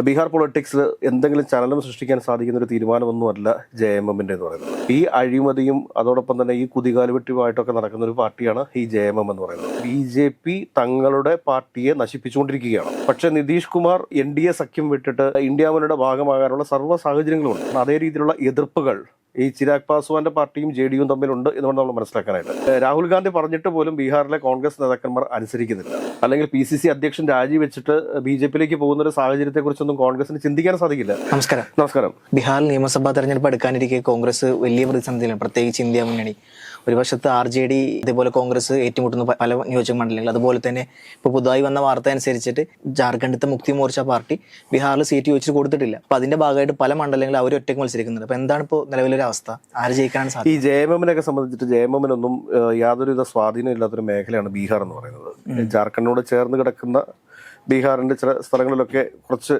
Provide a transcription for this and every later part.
ബീഹാർ പൊളിറ്റിക്സിൽ എന്തെങ്കിലും ചലനം സൃഷ്ടിക്കാൻ സാധിക്കുന്ന ഒരു തീരുമാനമൊന്നുമല്ല JMM-ന്റെ എന്ന് പറയുന്നത്. ഈ അഴിമതിയും അതോടൊപ്പം തന്നെ ഈ കുതികാലുവെട്ടിയുമായിട്ടൊക്കെ നടക്കുന്ന ഒരു പാർട്ടിയാണ് ഈ JMM എന്ന് പറയുന്നത്. BJP തങ്ങളുടെ പാർട്ടിയെ നശിപ്പിച്ചുകൊണ്ടിരിക്കുകയാണ്. പക്ഷേ നിതീഷ് കുമാർ NDA സഖ്യം വിട്ടിട്ട് ഇന്ത്യ മുന്നണിയുടെ ഭാഗമാകാനുള്ള സർവ്വ സാഹചര്യങ്ങളുമുണ്ട്. അതേ രീതിയിലുള്ള എതിർപ്പുകൾ ഈ ചിരാഗ് പാസ്വാന്റെ പാർട്ടിയും JDU തമ്മിലുണ്ട് എന്നുകൊണ്ട് നമ്മൾ മനസ്സിലാക്കാനായിട്ട്. രാഹുൽ ഗാന്ധി പറഞ്ഞിട്ട് പോലും ബീഹാറിലെ കോൺഗ്രസ് നേതാക്കന്മാർ അനുസരിക്കുന്നില്ല. അല്ലെങ്കിൽ PCC അധ്യക്ഷൻ രാജിവെച്ചിട്ട് BJP-യിലേക്ക് പോകുന്ന ഒരു സാഹചര്യത്തെക്കുറിച്ചൊന്നും കോൺഗ്രസിന് ചിന്തിക്കാൻ സാധിക്കില്ല. നമസ്കാരം. ബീഹാറിൽ നിയമസഭാ തെരഞ്ഞെടുപ്പ് എടുക്കാനിരിക്കെ കോൺഗ്രസ് വലിയ പ്രതിസന്ധിയിലാണ്, പ്രത്യേകിച്ച് ഇന്ത്യ മുന്നണി. ഒരു വശത്ത് RJD, ഇതേപോലെ കോൺഗ്രസ് ഏറ്റുമുട്ടുന്ന പല നിയോജക മണ്ഡലങ്ങൾ. അതുപോലെ തന്നെ ഇപ്പോൾ പുതുതായി വന്ന വാർത്ത അനുസരിച്ചിട്ട് ജാർഖണ്ഡിലത്തെ മുക്തി മോർച്ച പാർട്ടി ബീഹാറിൽ സീറ്റ് ചോദിച്ചിട്ട് കൊടുത്തിട്ടില്ല. അപ്പൊ അതിന്റെ ഭാഗമായിട്ട് പല മണ്ഡലങ്ങളിൽ അവർ ഒറ്റയ്ക്ക് മത്സരിക്കുന്നുണ്ട്. അപ്പൊ എന്താണ് ഇപ്പോൾ നിലവിലൊരു അവസ്ഥ? ആര് ജയിക്കാനാണ് സാധ്യത? ഈ JMM-നെ സംബന്ധിച്ചിട്ട് JMM-നൊന്നും യാതൊരുവിധ സ്വാധീനം ഇല്ലാത്തൊരു മേഖലയാണ് ബീഹാർ എന്ന് പറയുന്നത്. ജാർഖണ്ഡിനോട് ചേർന്ന് കിടക്കുന്ന ബീഹാറിന്റെ ചില സ്ഥലങ്ങളിലൊക്കെ കുറച്ച്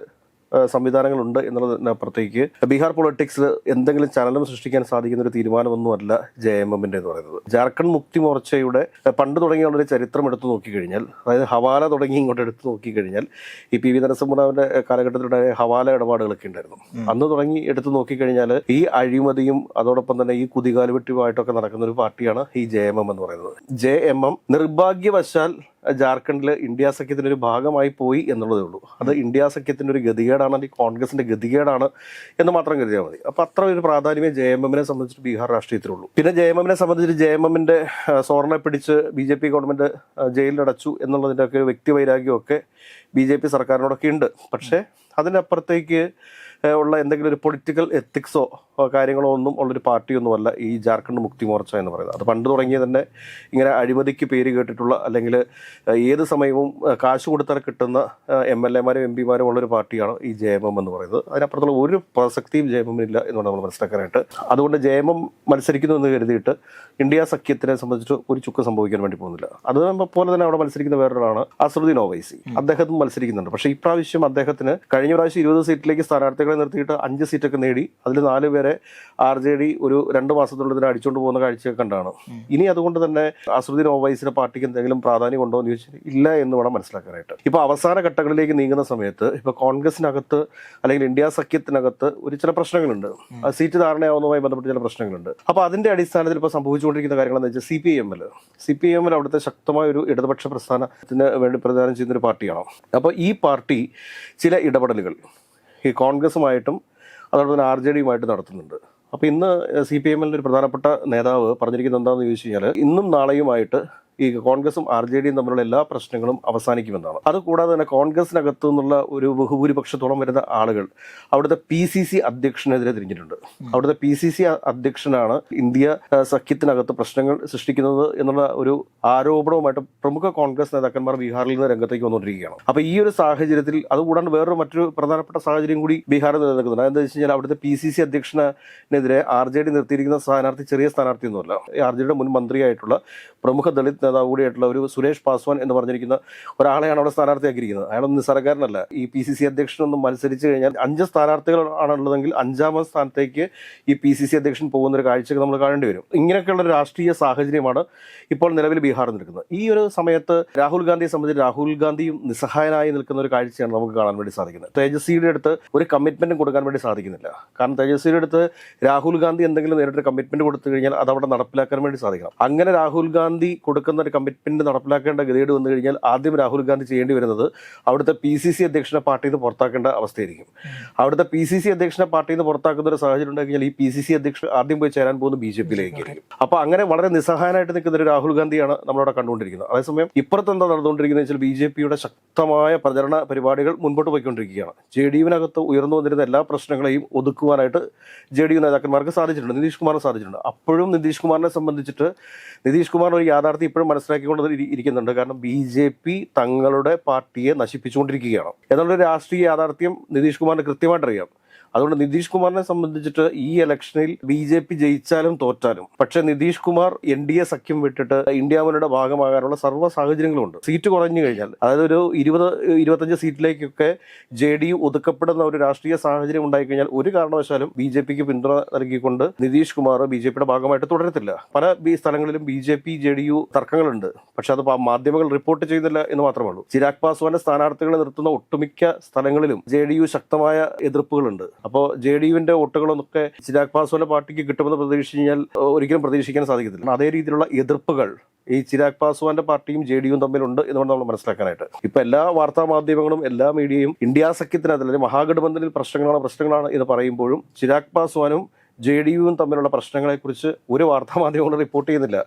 സംവിധാനങ്ങളുണ്ട് എന്നുള്ളതിനപ്പുറത്തേക്ക് ബീഹാർ പൊളിറ്റിക്സിൽ എന്തെങ്കിലും ചലനം സൃഷ്ടിക്കാൻ സാധിക്കുന്ന ഒരു തീരുമാനമൊന്നുമല്ല JMM-ന്റെ എന്ന് പറയുന്നത്. ജാർഖണ്ഡ് മുക്തി മോർച്ചയുടെ പണ്ട് തുടങ്ങിയുള്ള ഒരു ചരിത്രം എടുത്തു നോക്കിക്കഴിഞ്ഞാൽ, അതായത് ഹവാല തുടങ്ങി ഇങ്ങോട്ട് എടുത്തു നോക്കിക്കഴിഞ്ഞാൽ, ഈ PV നരസിംഹറാവിന്റെ കാലഘട്ടത്തിലുള്ള ഹവാല ഇടപാടുകളൊക്കെ ഉണ്ടായിരുന്നു. അന്ന് തുടങ്ങി എടുത്തു നോക്കിക്കഴിഞ്ഞാൽ ഈ അഴിമതിയും അതോടൊപ്പം തന്നെ ഈ കുതികാലുവെട്ടിയുമായിട്ടൊക്കെ നടക്കുന്ന ഒരു പാർട്ടിയാണ് ഈ JMM എന്ന് പറയുന്നത്. JMM നിർഭാഗ്യവശാൽ ജാർഖണ്ഡിൽ ഇന്ത്യ സഖ്യത്തിന്റെ ഒരു ഭാഗമായി പോയി എന്നുള്ളതേ ഉള്ളൂ. അത് ഇന്ത്യ സഖ്യത്തിന്റെ ഒരു ഗതികേടാണ്, അല്ലെങ്കിൽ കോൺഗ്രസിന്റെ ഗതികേടാണ് എന്ന് മാത്രം കരുതിയാൽ മതി. അപ്പൊ അത്ര ഒരു പ്രാധാന്യമേ JMM-നെ സംബന്ധിച്ചിട്ട് ബീഹാർ രാഷ്ട്രീയത്തിലുള്ളൂ. പിന്നെ JMM-നെ സംബന്ധിച്ച് JMM-ന്റെ സോറിനെ പിടിച്ച് BJP ഗവൺമെന്റ് ജയിലിലടച്ചു എന്നുള്ളതിന്റെ ഒക്കെ വ്യക്തിവൈരാഗ്യമൊക്കെ BJP സർക്കാരിനോടൊക്കെ ഉണ്ട്. പക്ഷേ അതിനപ്പുറത്തേക്ക് ഉള്ള എന്തെങ്കിലും ഒരു പൊളിറ്റിക്കൽ എത്തിക്സോ കാര്യങ്ങളോ ഒന്നും ഉള്ളൊരു പാർട്ടിയൊന്നുമല്ല ഈ ജാർഖണ്ഡ് മുക്തി മോർച്ച എന്ന് പറയുന്നത്. അത് പണ്ട് തുടങ്ങിയ തന്നെ ഇങ്ങനെ അഴിമതിക്ക് പേര് കേട്ടിട്ടുള്ള, അല്ലെങ്കിൽ ഏത് സമയവും കാശ് കൊടുത്താൽ കിട്ടുന്ന MLA-മാരും MP-മാരും ഉള്ളൊരു പാർട്ടിയാണ് ഈ JMM എന്ന് പറയുന്നത്. അതിനപ്പുറത്തുള്ള ഒരു പ്രസക്തിയും JMM-നില്ല എന്നുകൊണ്ട് നമ്മൾ മനസ്സിലാക്കാനായിട്ട്. അതുകൊണ്ട് JMM മത്സരിക്കുന്നു എന്ന് കരുതിയിട്ട് ഇന്ത്യ സഖ്യത്തിനെ സംബന്ധിച്ച് ഒരു ചുക്ക് സംഭവിക്കാൻ വേണ്ടി പോകുന്നില്ല. അതുപോലെ തന്നെ അവിടെ മത്സരിക്കുന്ന വേറൊരാളാണ് അസറുദ്ദീൻ ഒവൈസി. അദ്ദേഹത്തും മത്സരിക്കുന്നുണ്ട്. പക്ഷേ ഇപ്രാവശ്യം അദ്ദേഹത്തിന് കഴിഞ്ഞ പ്രാവശ്യം 20 സീറ്റിലേക്ക് സ്ഥാനാർത്ഥികളെ നിർത്തിയിട്ട് 5 സീറ്റൊക്കെ നേടി. അതിൽ 4 പേരെ RJD ഒരു 2 മാസത്തിനുള്ളിൽ അടിച്ചുകൊണ്ട് പോകുന്ന കാഴ്ചയൊക്കെ കണ്ടാണ്. ഇനി അതുകൊണ്ട് തന്നെ അസറുദ്ദീൻ ഒവൈസിന്റെ പാർട്ടിക്ക് എന്തെങ്കിലും പ്രാധാന്യം ഉണ്ടോ എന്ന് ചോദിച്ചാൽ ഇല്ല എന്ന് വേണം മനസ്സിലാക്കാനായിട്ട്. ഇപ്പൊ അവസാന ഘട്ടങ്ങളിലേക്ക് നീങ്ങുന്ന സമയത്ത് ഇപ്പൊ കോൺഗ്രസിനകത്ത് അല്ലെങ്കിൽ ഇന്ത്യ സഖ്യത്തിനകത്ത് ഒരു ചില പ്രശ്നങ്ങളുണ്ട്. സീറ്റ് ധാരണയാവുന്നതുമായി ബന്ധപ്പെട്ട് ചില പ്രശ്നങ്ങളുണ്ട്. അപ്പൊ അതിന്റെ അടിസ്ഥാനത്തിൽ ഇപ്പൊ സംഭവിച്ചുകൊണ്ടിരിക്കുന്ന കാര്യങ്ങളെന്ന് വെച്ചാൽ CPIM അവിടുത്തെ ശക്തമായ ഒരു ഇടതുപക്ഷ പ്രസ്ഥാനത്തിന് വേണ്ടി പ്രദാനം ചെയ്യുന്ന ഒരു പാർട്ടിയാണ്. അപ്പോൾ ഈ പാർട്ടി ചില ഇടപെടലുകൾ ഈ കോൺഗ്രസുമായിട്ടും അതോടൊപ്പം തന്നെ RJD-യുമായിട്ട് നടത്തുന്നുണ്ട്. അപ്പോൾ ഇന്ന് CPIM-ന്റെ ഒരു പ്രധാനപ്പെട്ട നേതാവ് പറഞ്ഞിരിക്കുന്നത് എന്താണെന്ന് ചോദിച്ചു കഴിഞ്ഞാൽ, ഇന്നും നാളെയുമായിട്ട് ഈ കോൺഗ്രസും RJD-യും തമ്മിലുള്ള എല്ലാ പ്രശ്നങ്ങളും അവസാനിക്കുമെന്നാണ്. അതുകൂടാതെ തന്നെ കോൺഗ്രസിനകത്തു നിന്നുള്ള ഒരു ബഹുഭൂരിപക്ഷത്തോളം വരുന്ന ആളുകൾ അവിടുത്തെ PCC അധ്യക്ഷനെതിരെ തിരിഞ്ഞിട്ടുണ്ട്. അവിടുത്തെ PCC അധ്യക്ഷനാണ് ഇന്ത്യ സഖ്യത്തിനകത്ത് പ്രശ്നങ്ങൾ സൃഷ്ടിക്കുന്നത് എന്നുള്ള ഒരു ആരോപണവുമായിട്ട് പ്രമുഖ കോൺഗ്രസ് നേതാക്കന്മാർ ബീഹാറിൽ നിന്ന് രംഗത്തേക്ക് വന്നുകൊണ്ടിരിക്കുകയാണ്. അപ്പോൾ ഈ ഒരു സാഹചര്യത്തിൽ അതുകൂടാണ്ട് മറ്റൊരു പ്രധാനപ്പെട്ട സാഹചര്യം കൂടി ബീഹാറിൽ നിലനിൽക്കുന്നുണ്ട്. അതെന്താ വെച്ച് കഴിഞ്ഞാൽ അവിടുത്തെ PCC അധ്യക്ഷനെതിരെ RJD നിർത്തിയിരിക്കുന്ന സ്ഥാനാർത്ഥി ചെറിയ സ്ഥാനാർത്ഥിയൊന്നുമല്ല. RJD-യുടെ മുൻ മന്ത്രിയായിട്ടുള്ള പ്രമുഖ ദളിത് നേതാവ് കൂടിയായിട്ടുള്ള ഒരു സുരേഷ് പാസ്വാൻ എന്ന് പറഞ്ഞിരിക്കുന്ന ഒരാളെയാണ് അവിടെ സ്ഥാനാർത്ഥിയാക്കിയിരിക്കുന്നത്. അയാളൊന്നും നിസ്സാരക്കാരനല്ല. ഈ PCC അധ്യക്ഷനൊന്നും മത്സരിച്ച് കഴിഞ്ഞാൽ 5 സ്ഥാനാർത്ഥികൾ ആണുള്ളതെങ്കിൽ 5ാമത് സ്ഥാനത്തേക്ക് ഈ PCC അധ്യക്ഷൻ പോകുന്ന ഒരു കാഴ്ചയൊക്കെ നമ്മൾ കാണേണ്ടി വരും. ഇങ്ങനെയൊക്കെയുള്ള ഒരു രാഷ്ട്രീയ സാഹചര്യമാണ് ഇപ്പോൾ നിലവിൽ ബീഹാറിൽ നിൽക്കുന്നത്. ഈ ഒരു സമയത്ത് രാഹുൽ ഗാന്ധിയെ സംബന്ധിച്ച് രാഹുൽ ഗാന്ധിയും നിസ്സഹായനായി നിൽക്കുന്ന ഒരു കാഴ്ചയാണ് നമുക്ക് കാണാൻ വേണ്ടി സാധിക്കുന്നത്. തേജസ്വിയുടെ അടുത്ത് ഒരു കമ്മിറ്റ്മെന്റും കൊടുക്കാൻ വേണ്ടി സാധിക്കുന്നില്ല. കാരണം തേജസ്വിയുടെ അടുത്ത് രാഹുൽ ഗാന്ധി എന്തെങ്കിലും നേരിട്ട് കമ്മിറ്റ്മെന്റ് കൊടുത്തു കഴിഞ്ഞാൽ അത് അവിടെ നടപ്പിലാക്കാൻ വേണ്ടി സാധിക്കണം. അങ്ങനെ രാഹുൽ ഗാന്ധി കൊടുക്കുന്ന ഒരു കമ്മിറ്റ്മെന്റ് നടപ്പിലാക്കേണ്ട ഗതികേട് വന്നു കഴിഞ്ഞാൽ ആദ്യം രാഹുൽ ഗാന്ധി ചെയ്യേണ്ടി വരുന്നത് അവിടുത്തെ PCC അധ്യക്ഷനെ പാർട്ടിയിൽ നിന്ന് പുറത്താക്കേണ്ട അവസ്ഥയായിരിക്കും. അവിടുത്തെ PCC അധ്യക്ഷനെ പാർട്ടിയിൽ നിന്ന് പുറത്താക്കുന്ന ഒരു സാഹചര്യം ഉണ്ടായി കഴിഞ്ഞാൽ ഈ PCC അധ്യക്ഷൻ ആദ്യം പോയി ചേരാൻ പോകുന്ന BJP-യിലേക്കായിരിക്കും. അപ്പൊ അങ്ങനെ വളരെ നിസ്സഹായനായിട്ട് നിൽക്കുന്ന ഒരു രാഹുൽ ഗാന്ധിയാണ് നമ്മളവിടെ കണ്ടുകൊണ്ടിരിക്കുന്നത്. അതേസമയം ഇപ്പുറത്ത് എന്താ നടന്നുകൊണ്ടിരിക്കുന്നത് വെച്ചാൽ BJP-യുടെ ശക്തമായ പ്രചരണ പരിപാടികൾ മുൻപോട്ട് പോയിക്കൊണ്ടിരിക്കുകയാണ്. JDU-വിനകത്ത് ഉയർന്നു വന്നിരുന്ന എല്ലാ പ്രശ്നങ്ങളെയും ഒതുക്കുവാനായിട്ട് JDU നേതാക്കന്മാർക്ക് സാധിച്ചിട്ടുണ്ട്, നിതീഷ് കുമാറിന് സാധിച്ചിട്ടുണ്ട്. അപ്പോഴും നിതീഷ് കുമാറിനെ സംബന്ധിച്ചിട്ട് നിതീഷ് കുമാർ ഒരു യാഥാർത്ഥ്യം ഇപ്പോഴും മനസ്സിലാക്കിക്കൊണ്ട് ഇരിക്കുന്നുണ്ട്. കാരണം BJP തങ്ങളുടെ പാർട്ടിയെ നശിപ്പിച്ചുകൊണ്ടിരിക്കുകയാണ് എന്നുള്ളൊരു രാഷ്ട്രീയ യാഥാർത്ഥ്യം നിതീഷ് കുമാറിന് കൃത്യമായിട്ട് അറിയാം. അതുകൊണ്ട് നിതീഷ് കുമാറിനെ സംബന്ധിച്ചിട്ട് ഈ ഇലക്ഷനിൽ BJP ജയിച്ചാലും തോറ്റാലും, പക്ഷെ നിതീഷ് കുമാർ NDA സഖ്യം വിട്ടിട്ട് ഇന്ത്യ മുന്നണിയുടെ ഭാഗമാകാനുള്ള സർവ്വ സാഹചര്യങ്ങളുണ്ട്. സീറ്റ് കുറഞ്ഞു കഴിഞ്ഞാൽ, അതായത് ഒരു 20-25 സീറ്റിലേക്കൊക്കെ JDU ഒതുക്കപ്പെടുന്ന ഒരു രാഷ്ട്രീയ സാഹചര്യം ഉണ്ടായിക്കഴിഞ്ഞാൽ ഒരു കാരണവശാലും BJPക്ക് പിന്തുണ നൽകിക്കൊണ്ട് നിതീഷ് കുമാർ BJPയുടെ ഭാഗമായിട്ട് തുടരത്തില്ല. പല സ്ഥലങ്ങളിലും BJP JDU തർക്കങ്ങളുണ്ട്, പക്ഷെ അത് മാധ്യമങ്ങൾ റിപ്പോർട്ട് ചെയ്യുന്നില്ല എന്ന് മാത്രമേ ഉള്ളൂ. ചിരാഗ് പാസ്വാന്റെ സ്ഥാനാർത്ഥികളെ നിർത്തുന്ന ഒട്ടുമിക്ക സ്ഥലങ്ങളിലും JDU ശക്തമായ എതിർപ്പുകളുണ്ട്. അപ്പോൾ JDUവിന്റെ വോട്ടുകളൊക്കെ ചിരാഗ് പാസ്വാന്റെ പാർട്ടിക്ക് കിട്ടുമെന്ന് പ്രതീക്ഷിച്ച് കഴിഞ്ഞാൽ ഒരിക്കലും പ്രതീക്ഷിക്കാൻ സാധിക്കത്തില്ല. അതേ രീതിയിലുള്ള എതിർപ്പുകൾ ഈ ചിരാഗ് പാസ്വാന്റെ പാർട്ടിയും JDUവും തമ്മിലുണ്ട് എന്നുകൊണ്ട് നമ്മൾ മനസ്സിലാക്കാനായിട്ട്. ഇപ്പൊ എല്ലാ വാർത്താ മാധ്യമങ്ങളും എല്ലാ മീഡിയയും ഇന്ത്യ സഖ്യത്തിനകത്ത് അല്ലെങ്കിൽ മഹാഗഠബന്ധനിൽ പ്രശ്നങ്ങളാണ് എന്ന് പറയുമ്പോഴും ചിരാഗ് പാസ്വാനും JDUവും തമ്മിലുള്ള പ്രശ്നങ്ങളെക്കുറിച്ച് ഒരു വാർത്താ മാധ്യമങ്ങളും റിപ്പോർട്ട് ചെയ്യുന്നില്ല.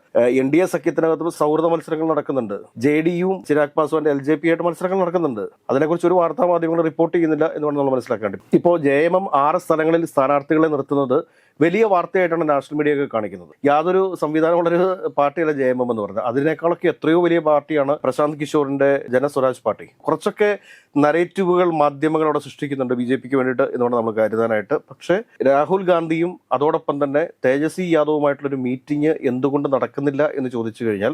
NDA സഖ്യത്തിനകത്തും സൗഹൃദ മത്സരങ്ങൾ നടക്കുന്നുണ്ട്. JDUവും ചിരാഗ് പാസ്വാന്റെ LJP ആയിട്ട് മത്സരങ്ങൾ നടക്കുന്നുണ്ട്. അതിനെക്കുറിച്ച് ഒരു വാർത്താ മാധ്യമങ്ങൾ റിപ്പോർട്ട് ചെയ്യുന്നില്ല എന്നുകൊണ്ട് നമ്മൾ മനസ്സിലാക്കേണ്ടത്. ഇപ്പോൾ JMM 6 സ്ഥലങ്ങളിൽ സ്ഥാനാർത്ഥികളെ നിർത്തുന്നത് വലിയ വാർത്തയായിട്ടാണ് നാഷണൽ മീഡിയ ഒക്കെ കാണിക്കുന്നത്. യാതൊരു സംവിധാനമുള്ളൊരു പാർട്ടിയല്ല JMM എന്ന് പറഞ്ഞത്. അതിനേക്കാളൊക്കെ എത്രയോ വലിയ പാർട്ടിയാണ് പ്രശാന്ത് കിഷോറിന്റെ ജനസ്വരാജ് പാർട്ടി. കുറച്ചൊക്കെ നരേറ്റീവുകൾ മാധ്യമങ്ങൾ അവിടെ സൃഷ്ടിക്കുന്നുണ്ട് BJPക്ക് വേണ്ടിയിട്ട് എന്നുകൊണ്ട് നമ്മൾ കരുതാനായിട്ട്. പക്ഷേ രാഹുൽ ഗാന്ധിയും അതോടൊപ്പം തന്നെ തേജസ്വി യാദവുമായിട്ടുള്ളൊരു മീറ്റിംഗ് എന്തുകൊണ്ട് നടക്കുന്നില്ല എന്ന് ചോദിച്ചു കഴിഞ്ഞാൽ,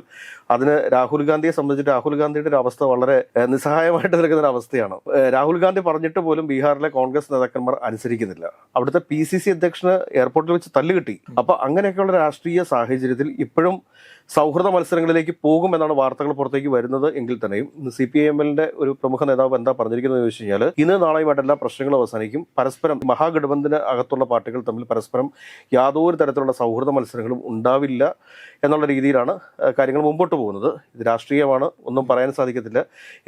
അതിന് രാഹുൽ ഗാന്ധിയെ സംബന്ധിച്ചിട്ട് രാഹുൽ ഗാന്ധിയുടെ ഒരു അവസ്ഥ വളരെ നിസ്സഹായമായിട്ട് നിൽക്കുന്ന ഒരു അവസ്ഥയാണ്. രാഹുൽ ഗാന്ധി പറഞ്ഞിട്ട് പോലും ബീഹാറിലെ കോൺഗ്രസ് നേതാക്കന്മാർ അനുസരിക്കുന്നില്ല. അവിടുത്തെ PCC അധ്യക്ഷന് എയർപോർട്ടിൽ വെച്ച് തല്ലുകിട്ടി. അപ്പൊ അങ്ങനെയൊക്കെയുള്ള രാഷ്ട്രീയ സാഹചര്യത്തിൽ ഇപ്പോഴും സൗഹൃദ മത്സരങ്ങളിലേക്ക് പോകുമെന്നാണ് വാർത്തകൾ പുറത്തേക്ക് വരുന്നത്. എങ്കിൽ തന്നെയും CPIMന്റെ ഒരു പ്രമുഖ നേതാവ് എന്താ പറഞ്ഞിരിക്കുന്നത് ചോദിച്ചു കഴിഞ്ഞാൽ, ഇന്ന് നാളെയുമായിട്ട് എല്ലാ പ്രശ്നങ്ങളും അവസാനിക്കും. പരസ്പരം മഹാഗഠബന്ധന് അകത്തുള്ള പാർട്ടികൾ തമ്മിൽ പരസ്പരം യാതൊരു തരത്തിലുള്ള സൗഹൃദ മത്സരങ്ങളും ഉണ്ടാവില്ല എന്നുള്ള രീതിയിലാണ് കാര്യങ്ങൾ മുമ്പോട്ട് പോകുന്നത്. ഇത് രാഷ്ട്രീയമാണ്, ഒന്നും പറയാൻ സാധിക്കത്തില്ല.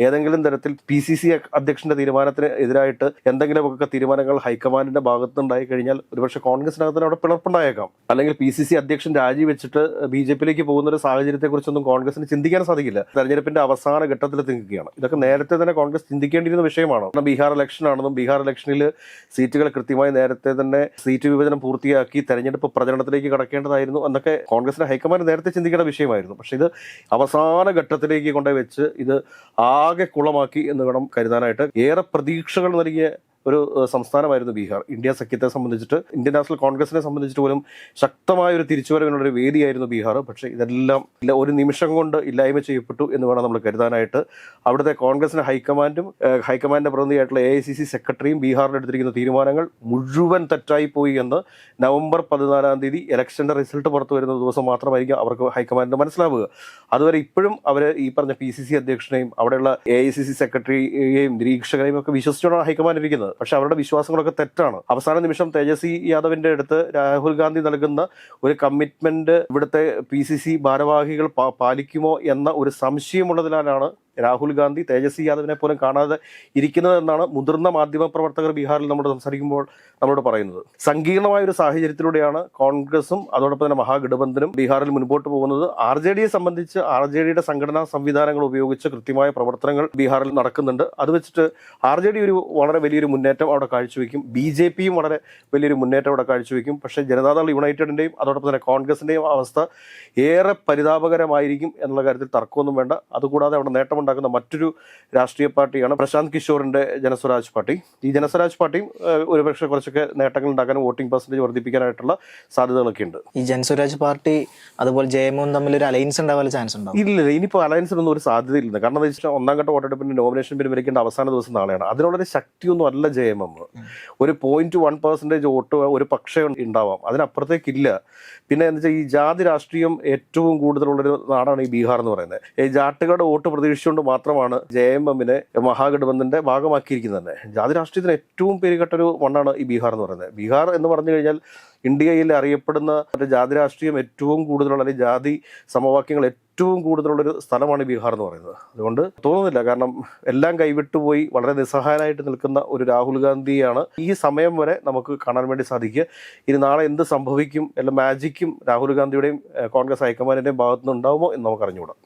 ഏതെങ്കിലും തരത്തിൽ PCC അധ്യക്ഷന്റെ തീരുമാനത്തിന് എതിരായിട്ട് എന്തെങ്കിലുമൊക്കെ തീരുമാനങ്ങൾ ഹൈക്കമാൻഡിന്റെ ഭാഗത്തുനിന്നുണ്ടായി കഴിഞ്ഞാൽ ഒരുപക്ഷെ കോൺഗ്രസിനകത്തിന് അവിടെ പിളർപ്പുണ്ടായേക്കാം. അല്ലെങ്കിൽ PCC അധ്യക്ഷൻ രാജിവെച്ചിട്ട് BJPയിലേക്ക് പോകുന്ന ഒരു സാഹചര്യത്തെക്കുറിച്ചൊന്നും കോൺഗ്രസിന് ചിന്തിക്കാൻ സാധിക്കില്ല. തെരഞ്ഞെടുപ്പിന്റെ അവസാന ഘട്ടത്തിൽ നിൽക്കുകയാണ്. ഇതൊക്കെ നേരത്തെ തന്നെ കോൺഗ്രസ് ചിന്തിക്കേണ്ടിയിരുന്ന വിഷയമാണ്. ബീഹാർ ഇലക്ഷൻ ആണെന്നും ബീഹാർ ഇലക്ഷനിൽ സീറ്റുകൾ കൃത്യമായി നേരത്തെ തന്നെ സീറ്റ് വിഭജനം പൂർത്തിയാക്കി തെരഞ്ഞെടുപ്പ് പ്രചരണത്തിലേക്ക് കടക്കേണ്ടതായിരുന്നു എന്നൊക്കെ കോൺഗ്രസിന്റെ ഹൈക്കമാൻഡ് നേരത്തെ ചിന്തിക്കേണ്ട വിഷയമായിരുന്നു. പക്ഷെ ഇത് അവസാന ഘട്ടത്തിലേക്ക് കൊണ്ടുവച്ച് ഇത് ആകെ കുളമാക്കി എന്ന് വേണം കരുതാനായിട്ട്. ഏറെ പ്രതീക്ഷകൾ നൽകിയ ഒരു സംസ്ഥാനമായിരുന്നു ബീഹാർ. ഇന്ത്യ സഖ്യത്തെ സംബന്ധിച്ചിട്ട്, ഇന്ത്യൻ നാഷണൽ കോൺഗ്രസിനെ സംബന്ധിച്ചിട്ട് പോലും ശക്തമായ ഒരു തിരിച്ചുവരവിനുള്ളൊരു വേദിയായിരുന്നു ബീഹാർ. പക്ഷേ ഇതെല്ലാം ഒരു നിമിഷം കൊണ്ട് ഇല്ലായ്മ ചെയ്യപ്പെട്ടു എന്ന് വേണം നമ്മൾ കരുതാനായിട്ട്. അവിടുത്തെ കോൺഗ്രസിന്റെ ഹൈക്കമാൻഡിന്റെ പ്രതിനിധിയായിട്ടുള്ള AICC സെക്രട്ടറിയും ബീഹാറിൽ എടുത്തിരിക്കുന്ന തീരുമാനങ്ങൾ മുഴുവൻ തെറ്റായി പോയി എന്ന് നവംബർ 14 ഇലക്ഷന്റെ റിസൾട്ട് പുറത്തു വരുന്ന ദിവസം മാത്രമായിരിക്കും അവർക്ക് ഹൈക്കമാൻഡിന് മനസ്സിലാവുക. അതുവരെ ഇപ്പോഴും അവർ ഈ പറഞ്ഞ PCC അധ്യക്ഷനെയും അവിടെയുള്ള AICC സെക്രട്ടറിയെയും നിരീക്ഷകരെയും ഒക്കെ വിശ്വസിച്ചോടാണ് ഹൈക്കമാൻഡ് ഇരിക്കുന്നത്. പക്ഷെ അവരുടെ വിശ്വാസങ്ങളൊക്കെ തെറ്റാണ്. അവസാന നിമിഷം തേജസ്വി യാദവിന്റെ അടുത്ത് രാഹുൽ ഗാന്ധി നൽകുന്ന ഒരു കമ്മിറ്റ്മെന്റ് ഇവിടുത്തെ PCC ഭാരവാഹികൾ പാലിക്കുമോ എന്ന ഒരു സംശയമുള്ളതിനാലാണ് രാഹുൽ ഗാന്ധി തേജസ്വി യാദവിനെ പോലും കാണാതെ ഇരിക്കുന്നതെന്നാണ് മുതിർന്ന മാധ്യമ പ്രവർത്തകർ ബീഹാറിൽ നമ്മോട് സംസാരിക്കുമ്പോൾ നമ്മളോട് പറയുന്നത്. സങ്കീർണമായ ഒരു സാഹചര്യത്തിലൂടെയാണ് കോൺഗ്രസും അതോടൊപ്പം തന്നെ മഹാഗഠബന്ധനും ബീഹാറിൽ മുൻപോട്ട് പോകുന്നത്. RJDയെ സംബന്ധിച്ച് RJDയുടെ സംഘടനാ സംവിധാനങ്ങൾ ഉപയോഗിച്ച് കൃത്യമായ പ്രവർത്തനങ്ങൾ ബീഹാറിൽ നടക്കുന്നുണ്ട്. അത് വെച്ചിട്ട് RJD ഒരു വളരെ വലിയൊരു മുന്നേറ്റം അവിടെ കാഴ്ചവെക്കും. BJPയും വളരെ വലിയൊരു മുന്നേറ്റം അവിടെ കാഴ്ചവെക്കും. പക്ഷേ ജനതാദൾ യുണൈറ്റഡിന്റെയും അതോടൊപ്പം തന്നെ കോൺഗ്രസിന്റെയും അവസ്ഥ ഏറെ പരിതാപകരമായിരിക്കും എന്നുള്ള കാര്യത്തിൽ തർക്കമൊന്നും വേണ്ട. അതുകൂടാതെ അവിടെ നേട്ടമുണ്ടാക്കുന്ന മറ്റൊരു രാഷ്ട്രീയ പാർട്ടിയാണ് പ്രശാന്ത് കിഷോറിന്റെ ജനസ്വരാജ് പാർട്ടി. ഈ ജനസ്വരാജ് പാർട്ടിയും ഒരുപക്ഷെ കുറച്ചൊക്കെ നേട്ടങ്ങൾ ഉണ്ടാക്കാനും വോട്ടിംഗ് പെർസെന്റേജ് വർദ്ധിപ്പിക്കാനായിട്ടുള്ള സാധ്യതകളൊക്കെ ഉണ്ട്. ഈ ജനസ്വരാജ് പാർട്ടി അതുപോലെ JMM തമ്മിൽ ഒരു അലയൻസ് ഉണ്ടാവാൻ ചാൻസ് ഉണ്ടാവും? ഇല്ല, ഇനിയിപ്പോൾ അലയൻസിനൊന്നും ഒരു സാധ്യതയില്ല. കാരണം എന്താ വെച്ചാൽ ഒന്നാം ഘട്ട വോട്ടെടുപ്പിന്റെ നോമിനേഷൻ പിൻവലിക്കേണ്ട അവസാന ദിവസം നാളെയാണ്. അതിനുള്ളൊരു ശക്തിയൊന്നും അല്ല JMM. ഒരു 0.1% വോട്ട് ഒരു പക്ഷേ ഉണ്ടാവാം, അതിനപ്പുറത്തേക്കില്ല. പിന്നെ എന്താ വെച്ചാൽ ഈ ജാതി രാഷ്ട്രീയം ഏറ്റവും കൂടുതലുള്ളൊരു നാടാണ് ഈ ബീഹാർ എന്ന് പറയുന്നത്. ഈ ജാട്ടുകളുടെ വോട്ട് പ്രതീക്ഷിച്ചുകൊണ്ട് മാത്രമാണ് JMMനെ മഹാഗഠബന്ധന്റെ ഭാഗമാക്കിയിരിക്കുന്നത് തന്നെ. ജാതി രാഷ്ട്രീയത്തിന് ഏറ്റവും പേരുകെട്ടൊരു മണ്ണാണ് ഈ ബീഹാർ എന്ന് പറയുന്നത്. ബീഹാർ എന്ന് പറഞ്ഞു കഴിഞ്ഞാൽ ഇന്ത്യയിൽ അറിയപ്പെടുന്ന ജാതി രാഷ്ട്രീയം ഏറ്റവും കൂടുതലുള്ള അല്ലെങ്കിൽ ജാതി സമവാക്യങ്ങൾ ഏറ്റവും കൂടുതലുള്ളൊരു സ്ഥലമാണ് ബീഹാർ എന്ന് പറയുന്നത്. അതുകൊണ്ട് തോന്നുന്നില്ല, കാരണം എല്ലാം കൈവിട്ടുപോയി വളരെ നിസ്സഹായനായിട്ട് നിൽക്കുന്ന ഒരു രാഹുൽ ഗാന്ധിയാണ് ഈ സമയം വരെ നമുക്ക് കാണാൻ വേണ്ടി സാധിക്കുക. ഇനി നാളെ എന്ത് സംഭവിക്കും, എല്ലാ മാജിക്കും രാഹുൽ ഗാന്ധിയുടെയും കോൺഗ്രസ് ഹൈക്കമാൻഡിന്റെയും ഭാഗത്തുനിന്ന് ഉണ്ടാവുമോ എന്ന് നമുക്ക് അറിഞ്ഞുകൂടാം.